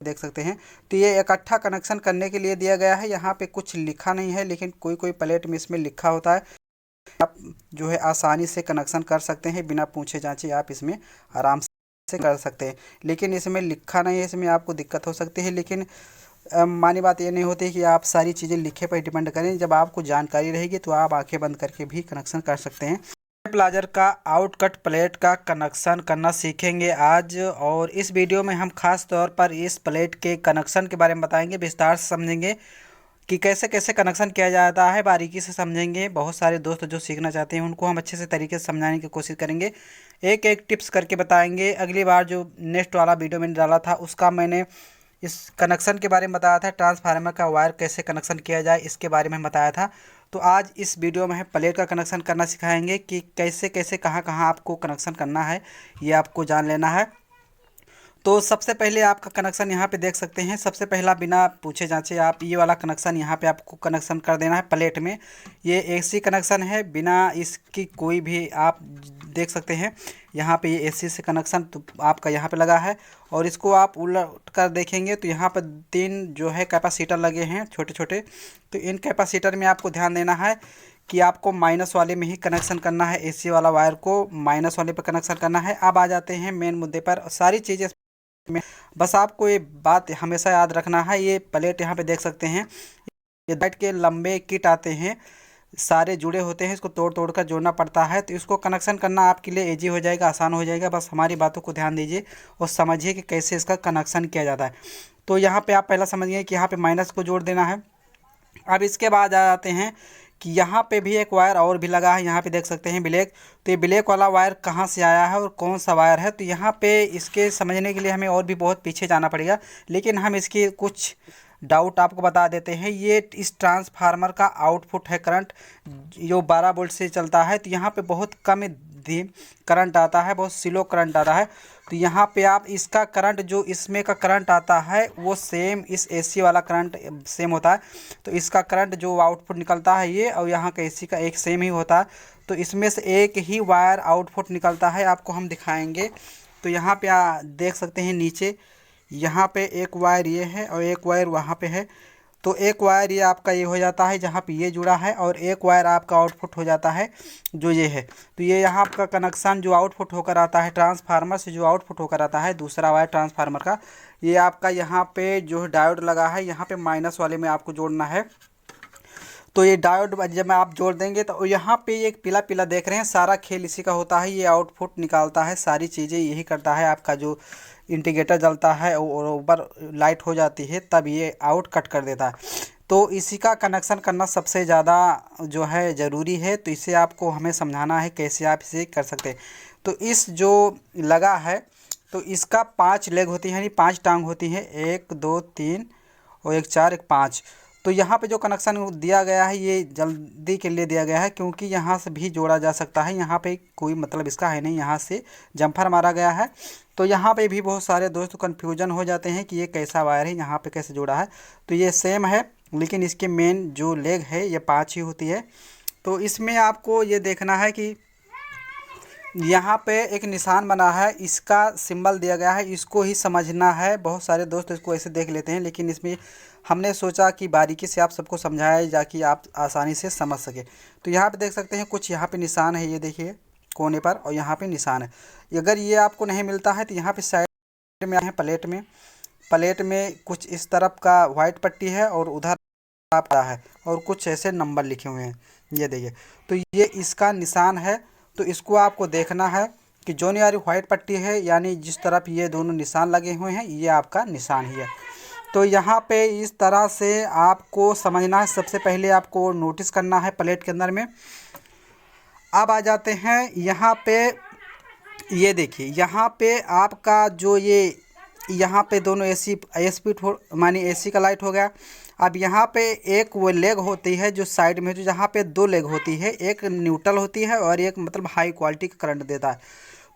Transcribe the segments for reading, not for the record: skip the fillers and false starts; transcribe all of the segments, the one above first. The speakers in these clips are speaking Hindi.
देख सकते हैं। तो ये इकट्ठा कनेक्शन करने के लिए दिया गया है। यहाँ पे कुछ लिखा नहीं है, लेकिन कोई कोई प्लेट में इसमें लिखा होता है। आप जो है आसानी से कनेक्शन कर सकते हैं, बिना पूछे जांचे आप इसमें आराम से कर सकते हैं। लेकिन इसमें लिखा नहीं है, इसमें आपको दिक्कत हो सकती है। लेकिन मानी बात ये नहीं होती कि आप सारी चीज़ें लिखे पर डिपेंड करें। जब आपको जानकारी रहेगी तो आप आंखें बंद करके भी कनेक्शन कर सकते हैं। प्लाजर का आउटकट प्लेट का कनेक्शन करना सीखेंगे आज, और इस वीडियो में हम खास तौर पर इस प्लेट के कनेक्शन के बारे में बताएंगे, विस्तार से समझेंगे कि कैसे कैसे कनेक्शन किया जाता है, बारीकी से समझेंगे। बहुत सारे दोस्त जो सीखना चाहते हैं उनको हम अच्छे से तरीके से समझाने की कोशिश करेंगे, एक एक टिप्स करके बताएंगे। अगली बार जो नेक्स्ट वाला वीडियो मैंने डाला था उसका मैंने इस कनेक्शन के बारे में बताया था, ट्रांसफार्मर का वायर कैसे कनेक्शन किया जाए इसके बारे में बताया था। तो आज इस वीडियो में हम प्लेट का कनेक्शन करना सिखाएंगे कि कैसे कैसे कहाँ कहाँ आपको कनेक्शन करना है, ये आपको जान लेना है। तो सबसे पहले आपका कनेक्शन यहाँ पे देख सकते हैं। सबसे पहला बिना पूछे जांचे आप ये वाला कनेक्शन यहाँ पे आपको कनेक्शन कर देना है प्लेट में। ये एसी कनेक्शन है, बिना इसकी कोई भी आप देख सकते हैं। यहाँ पे ये एसी से कनेक्शन तो आपका यहाँ पे लगा है, और इसको आप उलट कर देखेंगे तो यहाँ पर 3 जो है कैपेसिटर लगे हैं छोटे छोटे। तो इन कैपेसिटर में आपको ध्यान देना है कि आपको माइनस वाले में ही कनेक्शन करना है, एसी वाला वायर को माइनस वाले पर कनेक्शन करना है। अब आ जाते हैं मेन मुद्दे पर। सारी चीज़ें में बस आपको ये बात हमेशा याद रखना है। ये प्लेट यहाँ पे देख सकते हैं, ये लाइट के लंबे किट आते हैं, सारे जुड़े होते हैं, इसको तोड़ तोड़ कर जोड़ना पड़ता है। तो इसको कनेक्शन करना आपके लिए इजी हो जाएगा, आसान हो जाएगा। बस हमारी बातों को ध्यान दीजिए और समझिए कि कैसे इसका कनेक्शन किया जाता है। तो यहाँ पे आप पहला समझिए कि यहाँ पे माइनस को जोड़ देना है। अब इसके बाद आ जाते हैं कि यहाँ पे भी एक वायर और भी लगा है, यहाँ पे देख सकते हैं ब्लैक। तो ये ब्लैक वाला वायर कहाँ से आया है और कौन सा वायर है, तो यहाँ पे इसके समझने के लिए हमें और भी बहुत पीछे जाना पड़ेगा, लेकिन हम इसके कुछ डाउट आपको बता देते हैं। ये इस ट्रांसफार्मर का आउटपुट है करंट, जो 12 वोल्ट से चलता है। तो यहाँ पे बहुत कम करंट आता है, बहुत स्लो करंट आता है। तो यहाँ पे आप इसका करंट, जो इसमें का करंट आता है वो सेम इस एसी वाला करंट सेम होता है। तो इसका करंट जो आउटपुट निकलता है ये, और यहाँ का एसी का एक सेम ही होता है। तो इसमें से एक ही वायर आउटपुट निकलता है, आपको हम दिखाएंगे। तो यहाँ पे देख सकते हैं नीचे, यहाँ पे एक वायर ये है और एक वायर वहाँ पे है। तो एक वायर ये आपका ये हो जाता है जहाँ पे ये जुड़ा है, और एक वायर आपका आउटपुट हो जाता है जो ये है। तो ये यहाँ आपका कनेक्शन जो आउटपुट होकर आता है ट्रांसफार्मर से, जो आउटपुट होकर आता है दूसरा वायर ट्रांसफार्मर का, ये आपका यहाँ पे जो डायोड लगा है, यहाँ पे माइनस वाले में आपको जोड़ना है। तो ये डायोड जब आप जोड़ देंगे तो यहाँ पे एक पीला पीला देख रहे हैं, सारा खेल इसी का होता है। ये आउटपुट निकालता है, सारी चीज़ें यही करता है। आपका जो इंडिकेटर जलता है और ऊपर लाइट हो जाती है तब ये आउट कट कर देता है। तो इसी का कनेक्शन करना सबसे ज़्यादा जो है ज़रूरी है। तो इसे आपको हमें समझाना है कैसे आप इसे कर सकते हैं। तो इस जो लगा है, तो इसका 5 लेग होती है, यानी 5 टांग होती है, 1 2 3 और एक 4 एक 5। तो यहाँ पे जो कनेक्शन दिया गया है ये जल्दी के लिए दिया गया है, क्योंकि यहाँ से भी जोड़ा जा सकता है। यहाँ पे कोई मतलब इसका है नहीं, यहाँ से जम्फर मारा गया है। तो यहाँ पे भी बहुत सारे दोस्त कन्फ्यूजन हो जाते हैं कि ये कैसा वायर है, यहाँ पे कैसे जोड़ा है। तो ये सेम है, लेकिन इसके मेन जो लेग है ये 5 ही होती है। तो इसमें आपको ये देखना है कि यहाँ पे एक निशान बना है, इसका सिंबल दिया गया है, इसको ही समझना है। बहुत सारे दोस्त इसको ऐसे देख लेते हैं, लेकिन इसमें हमने सोचा कि बारीकी से आप सबको समझाया जाकि आप आसानी से समझ सके। तो यहाँ पे देख सकते हैं कुछ यहाँ पे निशान है, ये देखिए कोने पर, और यहाँ पे निशान है। अगर ये आपको नहीं मिलता है तो यहाँ पे साइड में है प्लेट में कुछ इस तरफ का वाइट पट्टी है और उधर आपका है, और कुछ ऐसे नंबर लिखे हुए हैं, ये देखिए। तो ये इसका निशान है। तो इसको आपको देखना है कि जो यारी व्हाइट पट्टी है, यानी जिस तरफ ये दोनों निशान लगे हुए हैं, ये आपका निशान ही है। तो यहाँ पे इस तरह से आपको समझना है। सबसे पहले आपको नोटिस करना है प्लेट के अंदर में। अब आ जाते हैं यहाँ पे, ये देखिए यहाँ पे आपका जो ये यहाँ पे दोनों एसी मानी एसी का लाइट हो गया। अब यहाँ पे एक वो लेग होती है जो साइड में, जो जहाँ पे 2 लेग होती है, एक न्यूट्रल होती है और एक मतलब हाई क्वालिटी का करंट देता है।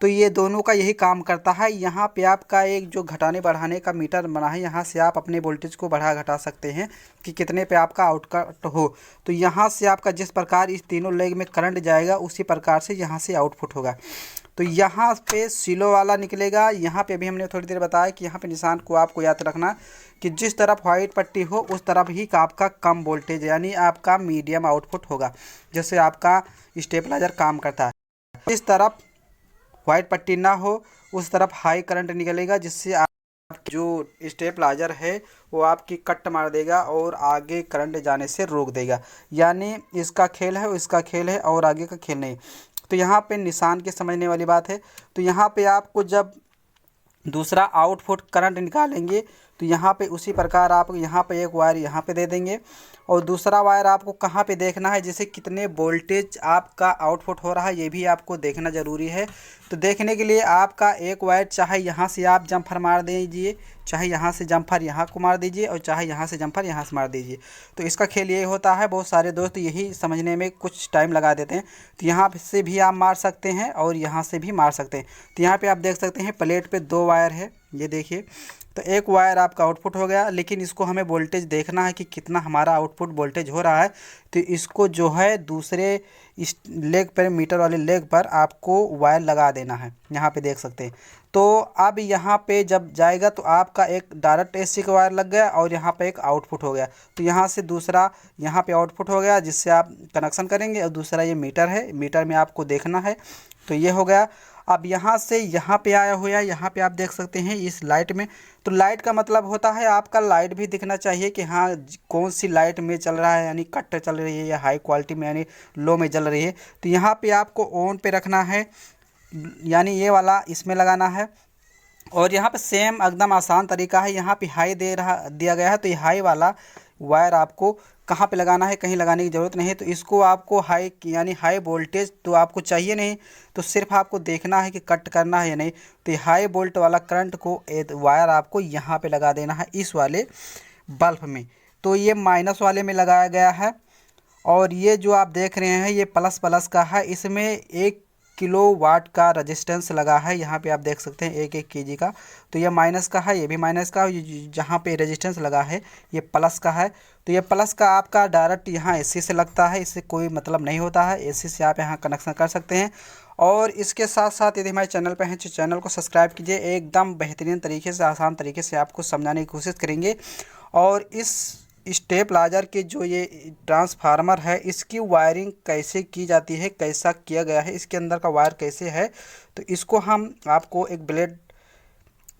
तो ये दोनों का यही काम करता है। यहाँ पे आपका एक जो घटाने बढ़ाने का मीटर बना है, यहाँ से आप अपने वोल्टेज को बढ़ा घटा सकते हैं कि कितने पे आपका आउटपुट हो। तो यहाँ से आपका जिस प्रकार इस तीनों लेग में करंट जाएगा उसी प्रकार से यहाँ से आउटपुट होगा। तो यहाँ पे सिलो वाला निकलेगा। यहाँ पे भी हमने थोड़ी देर बताया कि यहाँ पे निशान को आपको याद रखना कि जिस तरफ व्हाइट पट्टी हो उस तरफ ही आपका कम वोल्टेज यानी आपका मीडियम आउटपुट होगा, जैसे आपका स्टेबलाइजर काम करता है। इस तरफ व्हाइट पट्टी ना हो उस तरफ हाई करंट निकलेगा, जिससे आप जो स्टेबलाइजर है वो आपकी कट मार देगा और आगे करंट जाने से रोक देगा। यानी इसका खेल है, इसका खेल है और आगे का खेल नहीं। तो यहाँ पे निशान के समझने वाली बात है। तो यहाँ पे आपको जब दूसरा आउटपुट करंट निकालेंगे तो यहाँ पे उसी प्रकार आप यहाँ पे एक वायर यहाँ पे दे देंगे और दूसरा वायर आपको कहाँ पे देखना है, जैसे कितने वोल्टेज आपका आउटपुट हो रहा है ये भी आपको देखना ज़रूरी है। तो देखने के लिए आपका एक वायर चाहे यहाँ से आप जम्फर मार दीजिए, चाहे यहाँ से जम्फर यहाँ को मार दीजिए और चाहे यहाँ से जम्फर यहाँ से मार दीजिए। तो इसका खेल ये होता है। बहुत सारे दोस्त यही समझने में कुछ टाइम लगा देते हैं। तो यहाँ से भी आप मार सकते हैं और यहाँ से भी मार सकते हैं। तो यहाँ पे आप देख सकते हैं प्लेट पे 2 वायर है, ये देखिए। तो एक वायर आपका आउटपुट हो गया, लेकिन इसको हमें वोल्टेज देखना है कि कितना हमारा आउटपुट वोल्टेज हो रहा है। तो इसको जो है दूसरे इस लेग पर, मीटर वाले लेग पर आपको वायर लगा देना है, यहाँ पे देख सकते हैं। तो अब यहाँ पे जब जाएगा तो आपका एक डायरेक्ट एसी का वायर लग गया और यहाँ पे एक आउटपुट हो गया। तो यहाँ से दूसरा यहाँ पे आउटपुट हो गया जिससे आप कनेक्शन करेंगे और दूसरा ये मीटर है, मीटर में आपको देखना है। तो ये हो गया। अब यहाँ से यहाँ पे आया हुआ है, यहाँ पे आप देख सकते हैं इस लाइट में। तो लाइट का मतलब होता है आपका लाइट भी दिखना चाहिए कि हाँ कौन सी लाइट में चल रहा है, यानी कट चल रही है या हाई क्वालिटी में यानी लो में जल रही है। तो यहाँ पे आपको ऑन पे रखना है, यानी ये वाला इसमें लगाना है। और यहाँ पे सेम एकदम आसान तरीका है, यहाँ पे हाई दिया गया है। तो ये हाई वाला वायर आपको कहाँ पे लगाना है, कहीं लगाने की ज़रूरत नहीं है। तो इसको आपको हाई यानी हाई वोल्टेज तो आपको चाहिए नहीं, तो सिर्फ आपको देखना है कि कट करना है या नहीं। तो ये हाई वोल्ट वाला करंट को वायर आपको यहाँ पे लगा देना है इस वाले बल्ब में। तो ये माइनस वाले में लगाया गया है और ये जो आप देख रहे हैं ये प्लस प्लस का है। इसमें 1 किलोवाट का रेजिस्टेंस लगा है, यहाँ पे आप देख सकते हैं 1 kg का। तो ये माइनस का है, ये भी माइनस का, जहाँ पे रेजिस्टेंस लगा है ये प्लस का है। तो ये प्लस का आपका डायरेक्ट यहाँ एसी से लगता है, इससे कोई मतलब नहीं होता है। एसी से आप यहाँ कनेक्शन कर सकते हैं। और इसके साथ साथ यदि हमारे चैनल पर हैं तो चैनल को सब्सक्राइब कीजिए। एकदम बेहतरीन तरीके से, आसान तरीके से आपको समझाने की कोशिश करेंगे। और इस स्टेबलाइजर के जो ये ट्रांसफार्मर है इसकी वायरिंग कैसे की जाती है, कैसा किया गया है, इसके अंदर का वायर कैसे है, तो इसको हम आपको एक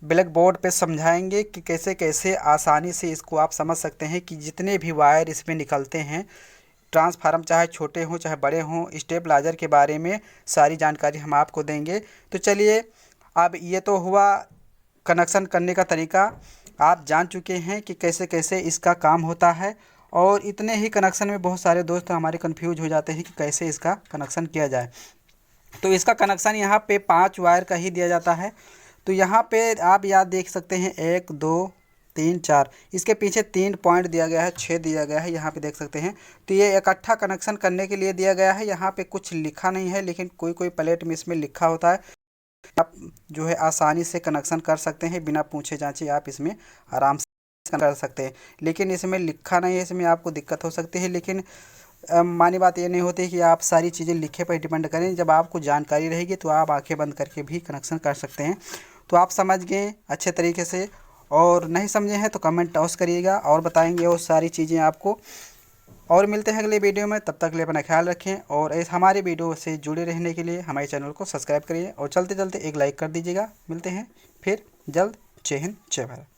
ब्लैक बोर्ड पे समझाएंगे कि कैसे कैसे आसानी से इसको आप समझ सकते हैं कि जितने भी वायर इसमें निकलते हैं ट्रांसफार्मर, चाहे छोटे हों चाहे बड़े हों, स्टेबलाइजर के बारे में सारी जानकारी हम आपको देंगे। तो चलिए, अब ये तो हुआ कनेक्शन करने का तरीका, आप जान चुके हैं कि कैसे कैसे इसका काम होता है। और इतने ही कनेक्शन में बहुत सारे दोस्त हमारे कंफ्यूज हो जाते हैं कि कैसे इसका कनेक्शन किया जाए। तो इसका कनेक्शन यहाँ पे 5 वायर का ही दिया जाता है। तो यहाँ पे आप याद देख सकते हैं 1 2 3 4, इसके पीछे 3 पॉइंट दिया गया है, 6 दिया गया है, यहाँ पे देख सकते हैं। तो ये इकट्ठा कनेक्शन करने के लिए दिया गया है। यहाँ पे कुछ लिखा नहीं है, लेकिन कोई कोई प्लेट में इसमें लिखा होता है। आप जो है आसानी से कनेक्शन कर सकते हैं, बिना पूछे जांचे आप इसमें आराम से कर सकते हैं। लेकिन इसमें लिखा नहीं है, इसमें आपको दिक्कत हो सकती है। लेकिन मानी बात ये नहीं होती कि आप सारी चीज़ें लिखे पर डिपेंड करें। जब आपको जानकारी रहेगी तो आप आंखें बंद करके भी कनेक्शन कर सकते हैं। तो आप समझ गए अच्छे तरीके से, और नहीं समझे हैं तो कमेंट टॉस करिएगा और बताएंगे वो सारी चीज़ें आपको। और मिलते हैं अगले वीडियो में, तब तक के लिए अपना ख्याल रखें। और इस हमारे वीडियो से जुड़े रहने के लिए हमारे चैनल को सब्सक्राइब करिए और चलते चलते एक लाइक कर दीजिएगा। मिलते हैं फिर जल्द। जय हिंद, जय भारत।